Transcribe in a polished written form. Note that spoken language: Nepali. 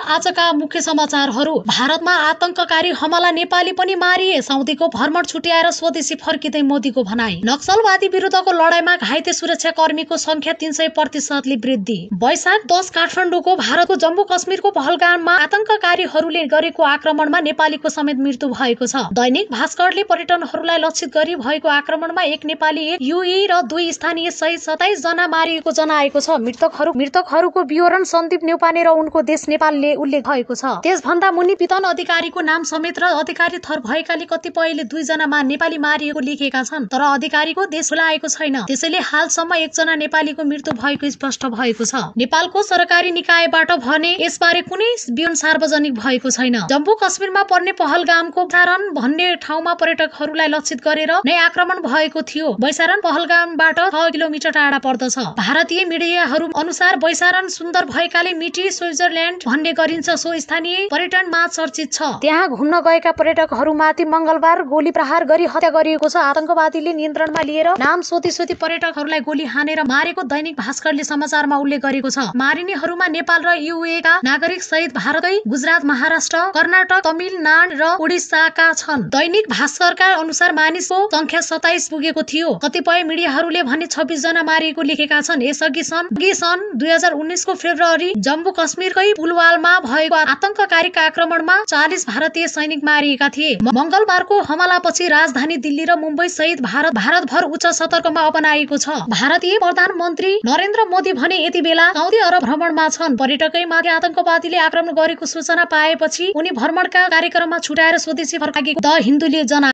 आजका मुख्य समाचारहरू। भारतमा आतंककारी हमला, नेपाली पनि मारिए। साउदीको भ्रमण छुट्याएर स्वदेशी फर्किँदै मोदीको भनाई। नक्सलवादी विरुद्धको लडाईँमा घाइते सुरक्षाकर्मीको संख्या 300% वृद्धि। वैशाख 10 काठमाडौँको भारतको जम्मू कश्मीरको पहलगाममा आतंककारीहरूले गरेको आक्रमणमा नेपालीको समेत मृत्यु भएको छ। दैनिक भास्करले पर्यटनहरूलाई लक्षित गरी भएको आक्रमणमा एक नेपाली, एक युए र 2 स्थानीय सहित 27 जना मारिएको जनाएको छ। मृतकहरूको विवरण सन्दीप न्यौपाने र उनको देश नेपालले उल्लेख भएको छ। त्यसभन्दा मुनि पितन अधिकारीको नाम समेत र अधिकारी थर भएकाले कतिपयले 2 जना नेपाली मारिएको लेखेका छन्, तर अधिकारीको देश खुलाएको छैन। त्यसैले हालसम्म 1 जना नेपालीको मृत्यु भएको स्पष्ट भएको छ। नेपालको सरकारी निकायबाट भने यसबारे कुनै विवरण सार्वजनिक भएको छैन। जम्मू कश्मीरमा पर्ने पहलगामको बैसारन भन्ने ठाउँमा पर्यटकहरूलाई लक्षित गरेर नै आक्रमण भएको थियो। बैसारन पहलगामबाट 6 किलोमिटर टाढा पर्दछ। भारतीय मिडियाहरू अनुसार बैसारन सुन्दर भएकाले मिटी स्विट्जरल्याण्ड भन्ने गरिन्छ। सो स्थानीय पर्यटनमा चर्चित छ। त्यहाँ घुम्न गएका पर्यटकहरूमाथि मंगलबार गोली प्रहार गरी हत्या गरिएको छ। आतंकवादीले नियन्त्रणमा लिएर नाम सोधी पर्यटकहरूलाई गोली हानेर मारेको दैनिक भास्करले समाचारमा उल्लेख गरेको छ। मारिनेहरूमा नेपाल र युए का नागरिक सहित भारतकै गुजरात, महाराष्ट्र, कर्नाटक, तमिलनाडु र उडिसाका छन्। दैनिक भास्करका अनुसार मानिसको संख्या 27 पुगेको थियो। कतिपय मिडियाहरूले भने 26 जना मारिएको लेखेका छन्। यसअघि सन् 2019 को फेब्रुअरी जम्मू कश्मीरकै पुलवालमा भएको आतंककारी आक्रमणमा 40 भारतीय सैनिक मारिएका थिए। मंगलबारको हमलापछि राजधानी दिल्ली र मुम्बई सहित भारतभर उच्च सतर्कमा अपनाएको छ। भारतीय प्रधानमन्त्री नरेन्द्र मोदी भने यति बेला साउदी अरब भ्रमणमा छन्। पर्यटकैमाथि आतंकवादीले आक्रमण गरेको सूचना पाएपछि उनी भ्रमणका कार्यक्रममा छुटाएर स्वदेशी फर्किएको द हिन्दूले जनाए।